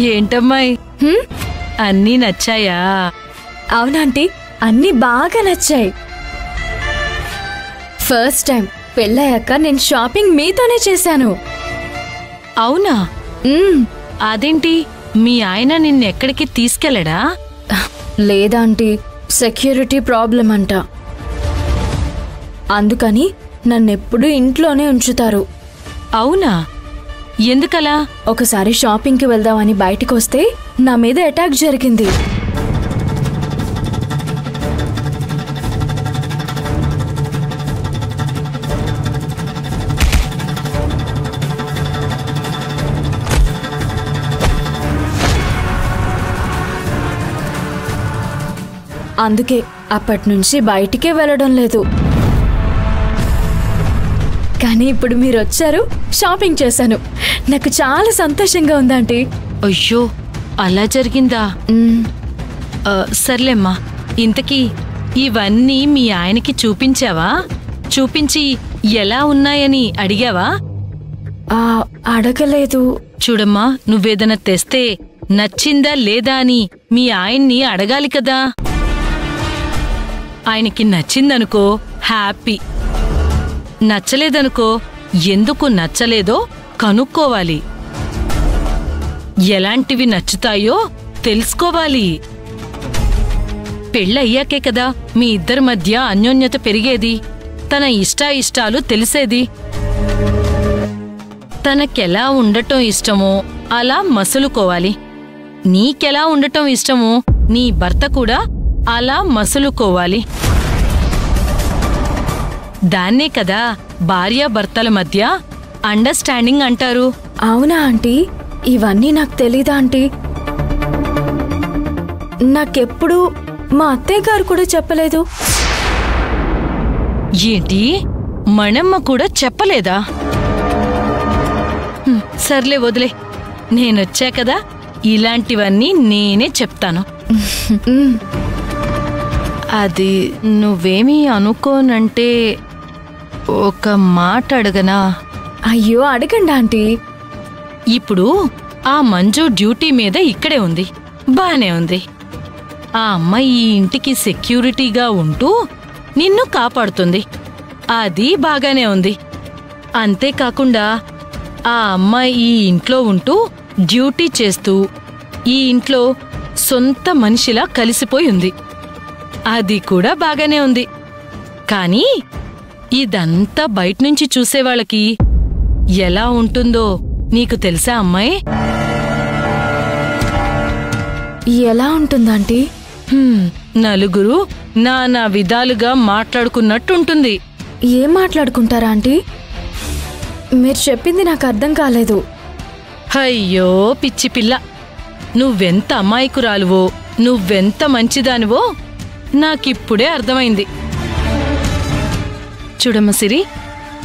ఏంటమ్మాయి అన్నీ నచ్చాయా? అవునాంటీ, అన్నీ బాగా నచ్చాయి. ఫస్ట్ టైం పెళ్ళయ్యాక నేను షాపింగ్ మీతోనే చేశాను. అవునా? అదేంటి, మీ ఆయన నిన్నెక్కడికి తీసుకెళ్ళడా? లేదాంటీ, సెక్యూరిటీ ప్రాబ్లం అంట. అందుకని నన్నెప్పుడు ఇంట్లోనే ఉంచుతారు. అవునా? ఎందుకలా? ఒకసారి షాపింగ్కి వెళ్దామని బయటికొస్తే నా మీద అటాక్ జరిగింది. అందుకే అప్పటినుంచి బయటికే వెళ్ళడం లేదు. కానీ ఇప్పుడు మీరు వచ్చారు, షాపింగ్ చేశాను. నాకు చాలా సంతోషంగా ఉందంటీ. అయ్యో, అలా జరిగిందా? సర్లేమ్మా, ఇంతకీ ఇవన్నీ మీ ఆయనకి చూపించావా? చూపించి ఎలా ఉన్నాయని అడిగావా? అడగలేదు. చూడమ్మా, నువ్వేదన్నా తెస్తే నచ్చిందా లేదా అని మీ ఆయన్ని అడగాలి కదా. ఆయనకి నచ్చిందనుకో హ్యాపీ, నచ్చలేదనుకో ఎందుకు నచ్చలేదో కనుక్కోవాలి. ఎలాంటివి నచ్చుతాయో తెలుసుకోవాలి. పెళ్ళయ్యాకే కదా మీ ఇద్దరి మధ్య అన్యోన్యత పెరిగేది, తన ఇష్టాయిష్టాలు తెలిసేది. తనకెలా ఉండటం ఇష్టమో అలా మసులుకోవాలి. నీకెలా ఉండటం ఇష్టమో నీ భర్త కూడా అలా మసులుకోవాలి. దాన్నే కదా భార్యాభర్తల మధ్య అండర్స్టాండింగ్ అంటారు. అవునా ఆంటీ? ఇవన్నీ నాకు తెలీదా ఆంటీ? నాకెప్పుడు మా అత్తయ్య గారు కూడా చెప్పలేదు. ఏంటి, మనమ్మ కూడా చెప్పలేదా? సర్లే వదిలే, నేనొచ్చా కదా, ఇలాంటివన్నీ నేనే చెప్తాను. అది నువ్వేమీ అనుకోనంటే ఒక మాట అడగనా? అయ్యో, అడగండి ఆంటీ. ఇప్పుడు ఆ మంజు డ్యూటీ మీద ఇక్కడే ఉంది, బానే ఉంది. ఆ అమ్మాయి ఈ ఇంటికి సెక్యూరిటీగా ఉంటూ నిన్ను కాపాడుతుంది, అది బాగానే ఉంది. అంతేకాకుండా ఆ అమ్మాయి ఈ ఇంట్లో ఉంటూ డ్యూటీ చేస్తూ ఈ ఇంట్లో సొంత మనిషిలా కలిసిపోయి ఉంది, అది కూడా బాగానే ఉంది. కానీ ఇదంతా బయటనుంచి చూసేవాళ్ళకి ఎలా ఉంటుందో నీకు తెలుసా అమ్మాయి? ఎలా ఉంటుందంటీ? నలుగురు నానా విధాలుగా మాట్లాడుకున్నట్టుంటుంది. ఏం మాట్లాడుకుంటారా ఆంటీ? మీరు చెప్పింది నాకు అర్థం కాలేదు. అయ్యో పిచ్చి పిల్ల, నువ్వెంత అమాయకురాలువో, నువ్వెంత మంచిదానివో నాకిప్పుడే అర్థమైంది. చూడమ్మ సిరి,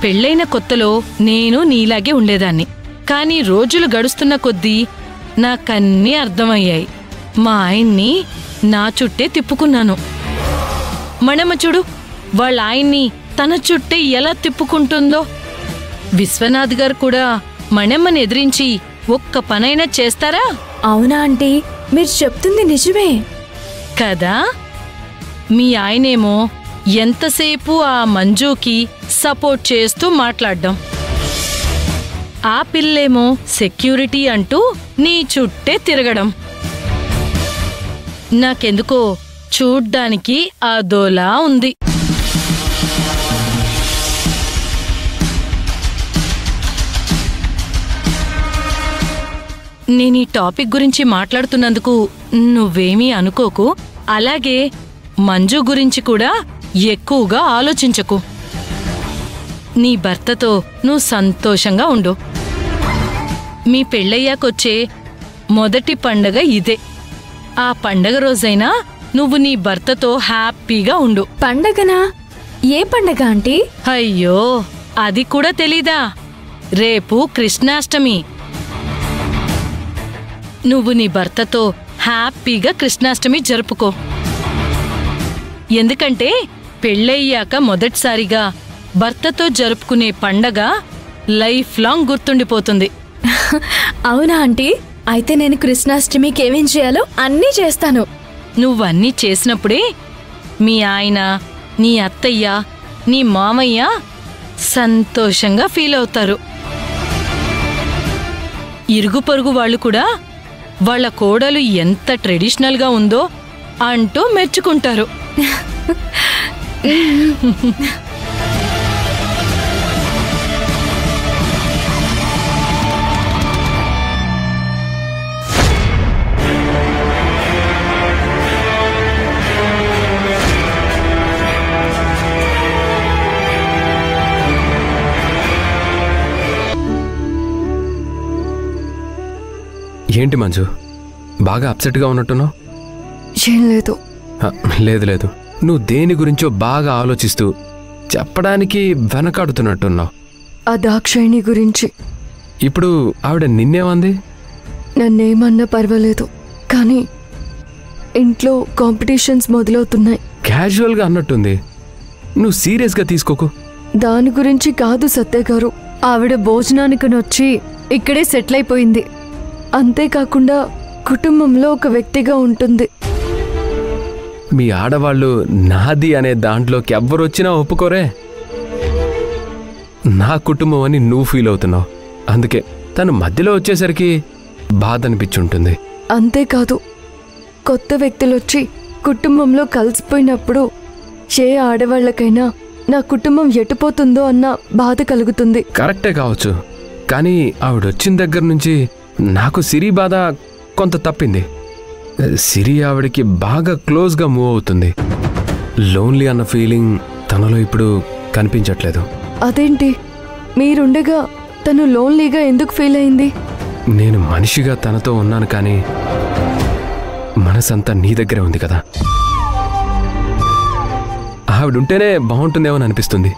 పెళ్ళైన కొత్తలో నేను నీలాగే ఉండేదాన్ని. కానీ రోజులు గడుస్తున్న కొద్దీ నాకన్నీ అర్థమయ్యాయి. మా ఆయన్ని నా చుట్టే తిప్పుకున్నాను. మనమ్మ చూడు, వాళ్ళ ఆయన్ని తన చుట్టే ఎలా తిప్పుకుంటుందో. విశ్వనాథ్ గారు కూడా మనమ్మని ఎదిరించి ఒక్క పనైనా చేస్తారా? అవునా ఆంటీ, మీరు చెప్తుంది నిజమే కదా. మీ ఆయనేమో ఎంతసేపు ఆ మంజుకి సపోర్ట్ చేస్తూ మాట్లాడ్డం, ఆ పిల్లేమో సెక్యూరిటీ అంటూ నీ చుట్టే తిరగడం. నాకెందుకో చూడ్డానికి అదోలా ఉంది. నేను ఈ టాపిక్ గురించి మాట్లాడుతున్నందుకు నువ్వేమీ అనుకోకు. అలాగే మంజు గురించి కూడా ఎక్కువగా ఆలోచించకు. నీ భర్తతో నువ్వు సంతోషంగా ఉండు. మీ పెళ్ళయ్యాకొచ్చే మొదటి పండగ ఇదే. ఆ పండగ రోజైనా నువ్వు నీ భర్తతో హ్యాపీగా ఉండు. పండగనా? ఏ పండగ ఆంటీ? అయ్యో, అది కూడా తెలీదా? రేపు కృష్ణాష్టమి. నువ్వు నీ భర్తతో హ్యాపీగా కృష్ణాష్టమి జరుపుకో. ఎందుకంటే పెళ్ళయ్యాక మొదటిసారిగా భర్తతో జరుపుకునే పండగ లైఫ్ లాంగ్ గుర్తుండిపోతుంది. అవునా ఆంటీ? అయితే నేను కృష్ణాష్టమికి ఏమేం చేయాలో అన్నీ చేస్తాను. నువ్వన్నీ చేసినప్పుడే మీ ఆయన, నీ అత్తయ్య, నీ మామయ్య సంతోషంగా ఫీల్ అవుతారు. ఇరుగు పొరుగు వాళ్ళు కూడా వాళ్ళ కోడలు ఎంత ట్రెడిషనల్గా ఉందో అంటూ మెచ్చుకుంటారు. ఏంటి మంజు, బాగా అప్సెట్గా ఉన్నట్టున్నావు? ఏం లేదు. లేదు లేదు, నువ్వు దేని గురించో బాగా ఆలోచిస్తూ చెప్పడానికి వెనకాడుతున్నట్టున్నావు. ఆ దాక్షాయిణి గురించి. ఇప్పుడు ఆవిడ నిన్నేమంది? నన్నేమన్నా పర్వాలేదు, కానీ ఇంట్లో కాంపిటీషన్స్ మొదలవుతున్నాయి. క్యాజువల్గా అన్నట్టుంది, నువ్వు సీరియస్గా తీసుకోకు. దాని గురించి కాదు సత్య గారు. ఆవిడ భోజనానికి వచ్చి ఇక్కడే సెటిల్ అయిపోయింది. అంతేకాకుండా కుటుంబంలో ఒక వ్యక్తిగా ఉంటుంది. మీ ఆడవాళ్ళు నాది అనే దాంట్లోకి ఎవ్వరొచ్చినా ఒప్పుకోరే. నా కుటుంబం అని నువ్వు ఫీల్ అవుతున్నావు, అందుకే తను మధ్యలో వచ్చేసరికి బాధ అనిపించుంటుంది. అంతేకాదు, కొత్త వ్యక్తులొచ్చి కుటుంబంలో కలిసిపోయినప్పుడు ఏ ఆడవాళ్లకైనా నా కుటుంబం ఎటుపోతుందో అన్న బాధ కలుగుతుంది. కరెక్టే కావచ్చు, కానీ ఆవిడొచ్చిన దగ్గర నుంచి నాకు సిరి బాధ కొంత తప్పింది. సిరి ఆవిడకి బాగా క్లోజ్గా మూవ్ అవుతుంది. లోన్లీ అన్న ఫీలింగ్ తనలో ఇప్పుడు కనిపించట్లేదు. అదేంటి, మీరుండగా తను లోన్లీగా ఎందుకు ఫీల్ అయింది? నేను మనిషిగా తనతో ఉన్నాను, కానీ మనసంతా నీ దగ్గరే ఉంది కదా. ఆవిడుంటేనే బాగుంటుందేమని అనిపిస్తుంది.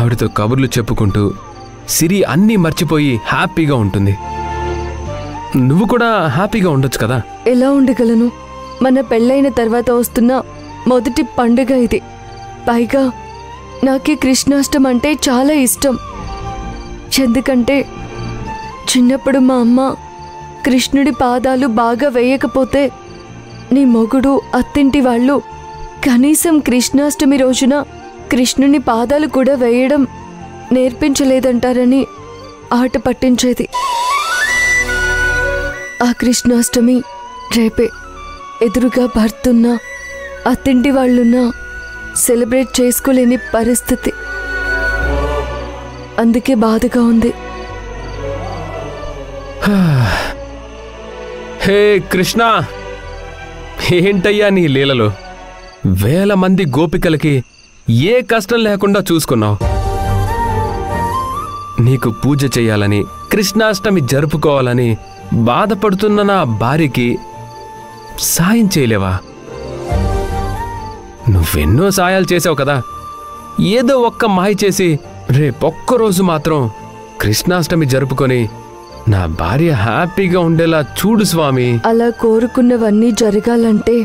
ఆవిడతో కబుర్లు చెప్పుకుంటూ సిరి అన్నీ మర్చిపోయి హ్యాపీగా ఉంటుంది. నువ్వు కూడా హ్యాపీగా ఉండొచ్చు కదా. ఎలా ఉండగలను? మన పెళ్ళైన తర్వాత వస్తున్న మొదటి పండుగ ఇది. పైగా నాకే కృష్ణాష్టం అంటే చాలా ఇష్టం. ఎందుకంటే చిన్నప్పుడు మా అమ్మ కృష్ణుడి పాదాలు బాగా వేయకపోతే నీ మొగుడు, అత్తింటి వాళ్ళు కనీసం కృష్ణాష్టమి రోజున కృష్ణుని పాదాలు కూడా వేయడం నేర్పించలేదంటారని ఆట పట్టించేది. ఆ కృష్ణాష్టమి రేపే. ఎదురుగా భర్తున్నా, అత్తింటి వాళ్ళున్నా సెలబ్రేట్ చేసుకోలేని పరిస్థితి. అందుకే బాధగా ఉంది. హే కృష్ణ, ఏంటయ్యా నీ లీలలు? వేల మంది గోపికలకి ఏ కష్టం లేకుండా చూసుకున్నావు. నీకు పూజ చేయాలని, కృష్ణాష్టమి జరుపుకోవాలని బాధపడుతున్న నా భార్యకి సాయం చేయలేవా? నువ్వెన్నో సాయాలు చేసావు కదా. ఏదో ఒక్క మాయ చేసి రేపొక్కరోజు మాత్రం కృష్ణాష్టమి జరుపుకొని నా భార్య హ్యాపీగా ఉండేలా చూడు స్వామి. అలా కోరుకున్నవన్నీ జరగాలంటే